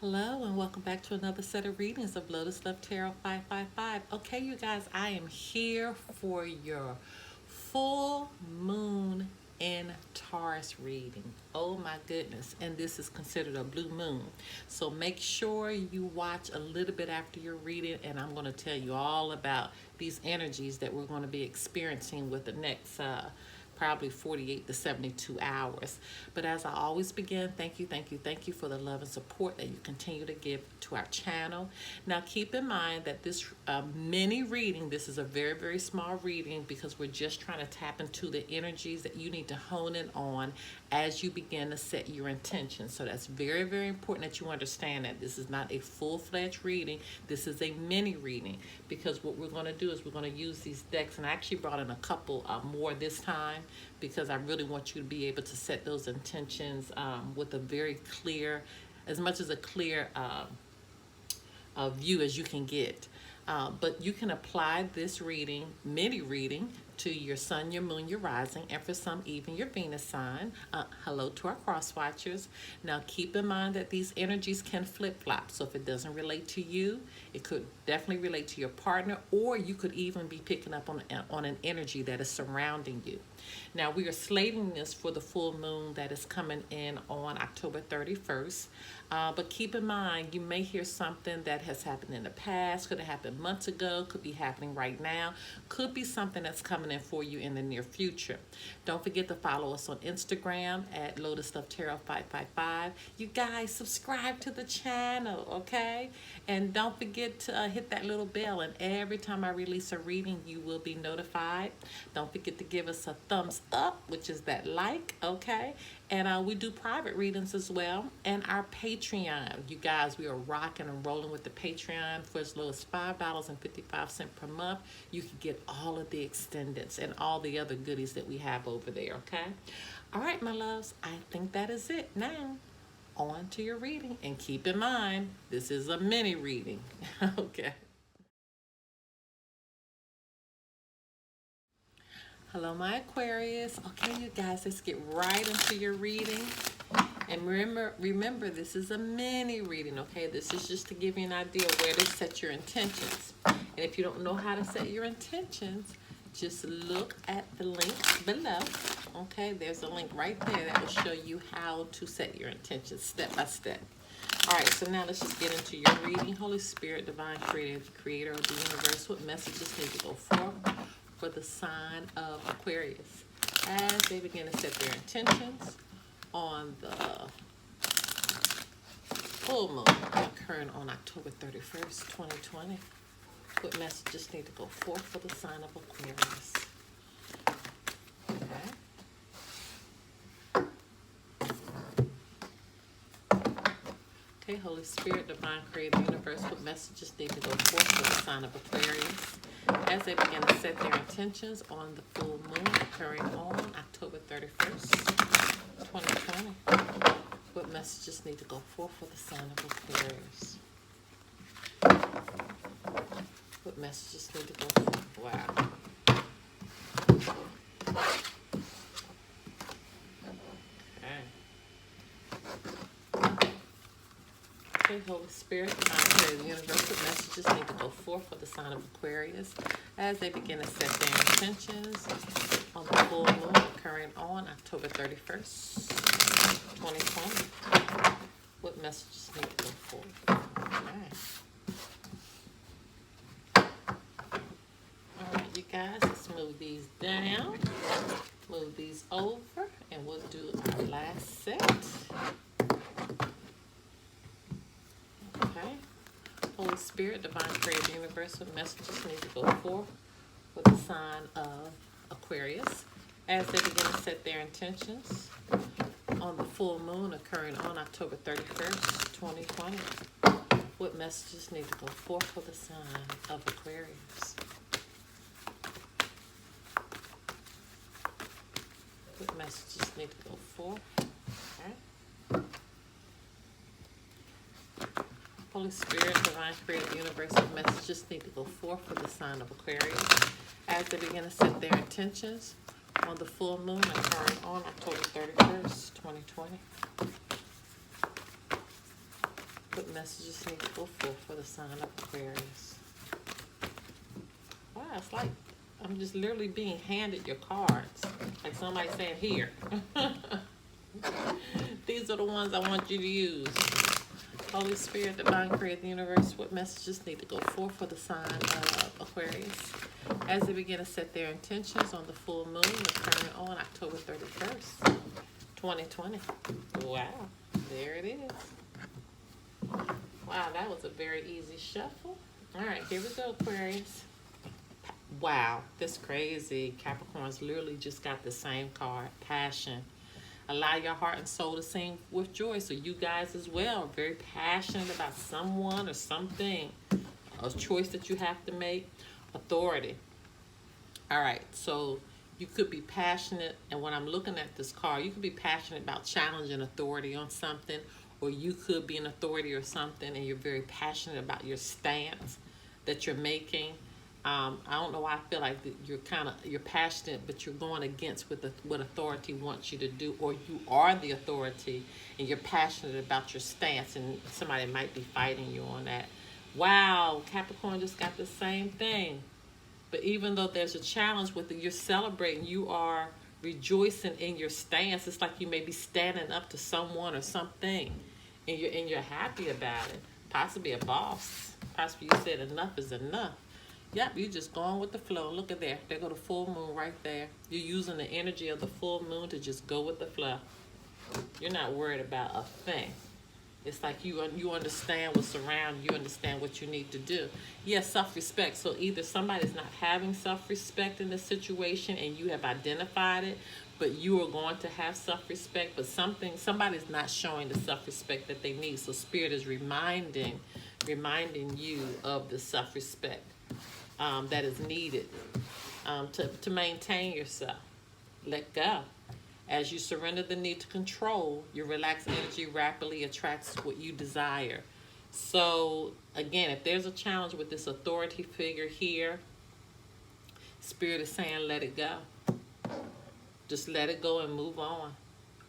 Hello and welcome back to another set of readings of Lotus Love Tarot 555. Okay, you guys, I am here for your full moon in Taurus reading. Oh my goodness, and this is considered a blue moon. So make sure you watch a little bit after your reading, and I'm going to tell you all about these energies that we're going to be experiencing with the next probably 48 to 72 hours. But as I always begin, thank you for the love and support that you continue to give to our channel. Now keep in mind that this mini reading, this is a very, very small reading because we're just trying to tap into the energies that you need to hone in on as you begin to set your intentions. So that's very, very important that you understand that this is not a full-fledged reading. This is a mini reading because what we're going to do is we're going to use these decks, and I actually brought in a couple more this time because I really want you to be able to set those intentions with a very clear, as much as a clear view as you can get. But you can apply this reading, mini reading, to your sun, your moon, your rising, and for some even your Venus sign. Hello to our cross watchers. Now keep in mind that these energies can flip-flop. So if it doesn't relate to you, it could definitely relate to your partner, or you could even be picking up on an energy that is surrounding you. Now we are slating this for the full moon that is coming in on October 31st. But keep in mind, you may hear something that has happened in the past, could have happened months ago, could be happening right now, could be something that's coming in for you in the near future. Don't forget to follow us on Instagram at Lotus Love Tarot 555. You guys subscribe to the channel, okay? And don't forget to hit that little bell, and every time I release a reading, you will be notified. Don't forget to give us a thumbs up, which is that like, okay? And we do private readings as well. And our Patreon, you guys, we are rocking and rolling with the Patreon. For as low as $5.55 per month, you can get all of the extendeds and all the other goodies that we have over there, okay? All right, my loves, I think that is it. Now, on to your reading. And keep in mind, this is a mini reading, okay? Hello, my Aquarius. Okay, you guys, let's get right into your reading. And remember, this is a mini reading, okay? This is just to give you an idea of where to set your intentions. And if you don't know how to set your intentions, just look at the link below, okay? There's a link right there that will show you how to set your intentions step by step. All right, so now let's just get into your reading. Holy Spirit, Divine Creator of the universe, what messages need to go forth for the sign of Aquarius as they begin to set their intentions on the full moon occurring on October 31st, 2020. What messages need to go forth for the sign of Aquarius? Okay, Holy Spirit, Divine Creator of the universe, what messages need to go forth for the sign of Aquarius as they begin to set their intentions on the full moon occurring on October 31st, 2020. What messages need to go forth for the sign of Aquarius? What messages need to go forth? Wow. Okay, Holy Spirit, Divine Creator of the universe, what messages need to go forth for the sign of Aquarius as they begin to set their intentions on the full moon occurring on October 31st, 2020. What messages need to go forth? All right, you guys, let's move these down, move these over, and we'll do our last set. Holy Spirit, Divine Creator of the universe, what messages need to go forth for the sign of Aquarius as they begin to set their intentions on the full moon occurring on October 31st, 2020. What messages need to go forth for the sign of Aquarius? What messages need to go forth? Okay. Holy Spirit, Divine Creator of the universe, what messages need to go forth for the sign of Aquarius as they begin to set their intentions on the full moon occurring on October 31st, 2020. What what messages need to go forth for the sign of Aquarius? Wow, it's like I'm just literally being handed your cards. Like somebody saying, here. These are the ones I want you to use. Holy Spirit, Divine Creator, the Universe, what messages need to go forth for the sign of Aquarius as they begin to set their intentions on the full moon occurring on October 31st, 2020. Wow, there it is. Wow, that was a very easy shuffle. All right, here we go, Aquarius. Wow, that's crazy. Capricorns literally just got the same card, passion. Allow your heart and soul to sing with joy. So you guys as well, very passionate about someone or something, a choice that you have to make. Authority. All right, so you could be passionate, and when I'm looking at this card, you could be passionate about challenging authority on something, or you could be an authority or something, and you're very passionate about your stance that you're making. I don't know why I feel like you're passionate, but you're going against what authority wants you to do, or you are the authority and you're passionate about your stance, and somebody might be fighting you on that. Wow, Capricorn just got the same thing. But even though there's a challenge with it, you're celebrating, you are rejoicing in your stance. It's like you may be standing up to someone or something, and you're happy about it. Possibly a boss. Possibly you said enough is enough. Yep, you're just going with the flow. Look at there. There go the full moon right there. You're using the energy of the full moon to just go with the flow. You're not worried about a thing. It's like you understand what's around you. You understand what you need to do. Yes, self-respect. So either somebody's not having self-respect in this situation and you have identified it, but you are going to have self-respect, but somebody's not showing the self-respect that they need. So Spirit is reminding you of the self-respect that is needed to maintain yourself. Let go. As you surrender the need to control, your relaxed energy rapidly attracts what you desire. So again, if there's a challenge with this authority figure here, Spirit is saying let it go. Just let it go and move on.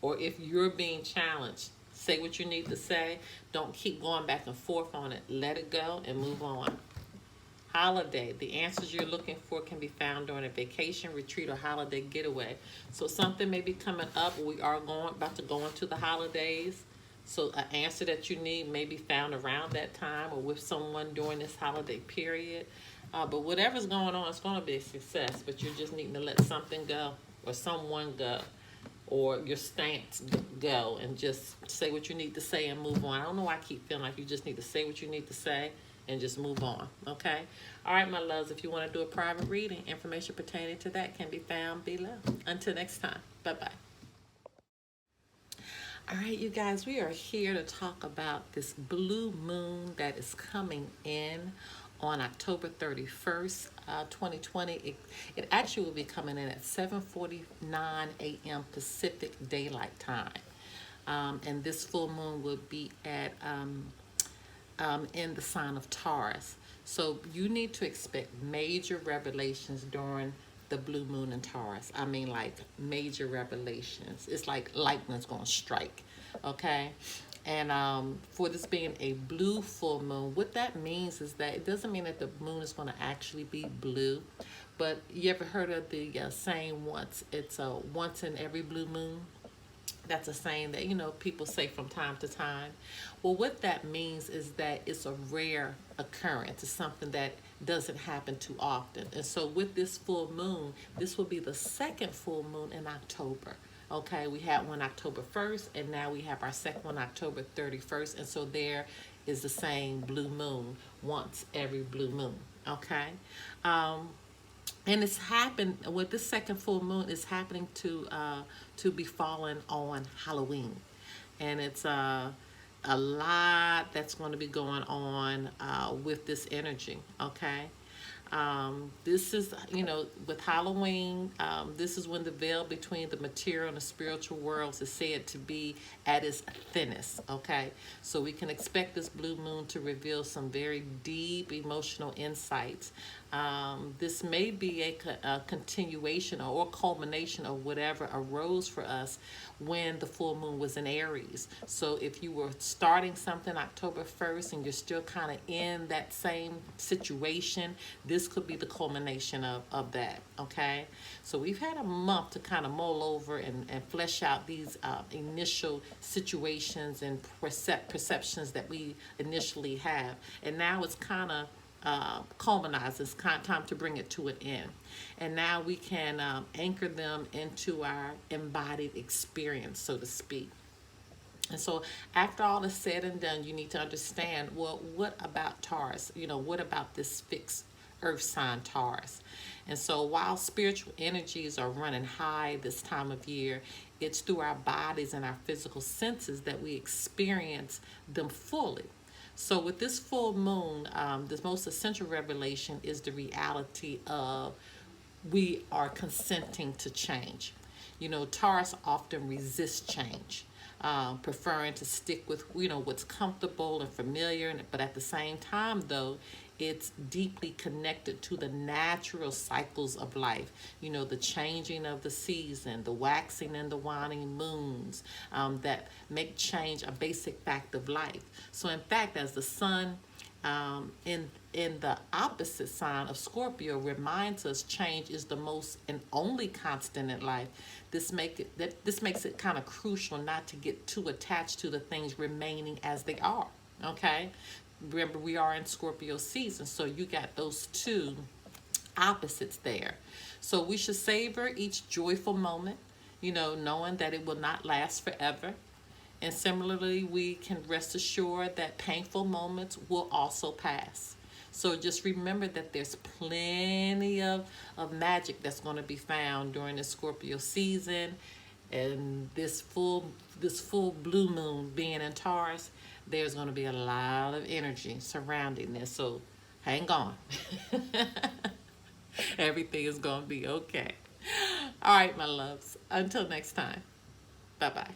Or if you're being challenged, say what you need to say. Don't keep going back and forth on it. Let it go and move on. Holiday. The answers you're looking for can be found during a vacation, retreat, or holiday getaway. So something may be coming up. We are about to go into the holidays. So an answer that you need may be found around that time or with someone during this holiday period. But whatever's going on, it's going to be a success. But you're just needing to let something go or someone go or your stance go and just say what you need to say and move on. I don't know why I keep feeling like you just need to say what you need to say and just move on, okay? All right, my loves, if you want to do a private reading, information pertaining to that can be found below. Until next time, bye-bye. All right, you guys, we are here to talk about this blue moon that is coming in on October 31st, 2020. It actually will be coming in at 7:49 a.m. Pacific Daylight Time. And this full moon will be at in the sign of Taurus. So you need to expect major revelations during the blue moon in Taurus. I mean, like major revelations. It's like lightning's gonna strike, okay? And for this being a blue full moon, what that means is that it doesn't mean that the moon is gonna actually be blue, but you ever heard of the saying it's once in every blue moon? That's a saying that, people say from time to time. Well, what that means is that it's a rare occurrence. It's something that doesn't happen too often. And so with this full moon, this will be the second full moon in October. Okay, we had one October 1st, and now we have our second one October 31st. And so there is the same blue moon once every blue moon. Okay. And it's happened with this second full moon is happening to be falling on Halloween, and it's a lot that's going to be going on with this energy. Okay, this is with Halloween. This is when the veil between the material and the spiritual worlds is said to be at its thinnest. Okay, so we can expect this blue moon to reveal some very deep emotional insights. This may be a continuation or culmination of whatever arose for us when the full moon was in Aries. So if you were starting something October 1st and you're still kind of in that same situation, this could be the culmination of that, okay? So we've had a month to kind of mull over and flesh out these initial situations and perceptions that we initially have. And now it's kind of culminizes. It's kind of time to bring it to an end. And now we can anchor them into our embodied experience, so to speak. And so after all is said and done, you need to understand, well, what about Taurus? You know, what about this fixed earth sign Taurus? And so while spiritual energies are running high this time of year, it's through our bodies and our physical senses that we experience them fully. So with this full moon, the most essential revelation is the reality of we are consenting to change. You know, Taurus often resists change, preferring to stick with, you know, what's comfortable and familiar. But at the same time, though, it's deeply connected to the natural cycles of life. You know, the changing of the season, the waxing and the waning moons, that make change a basic fact of life. So in fact, as the sun in the opposite sign of Scorpio reminds us change is the most and only constant in life, this makes it kind of crucial not to get too attached to the things remaining as they are, okay? Remember, we are in Scorpio season, so you got those two opposites there. So we should savor each joyful moment, you know, knowing that it will not last forever. And similarly, we can rest assured that painful moments will also pass. So just remember that there's plenty of magic that's going to be found during the Scorpio season. And this full blue moon being in Taurus, there's going to be a lot of energy surrounding this. So hang on. Everything is going to be okay. All right, my loves. Until next time. Bye-bye.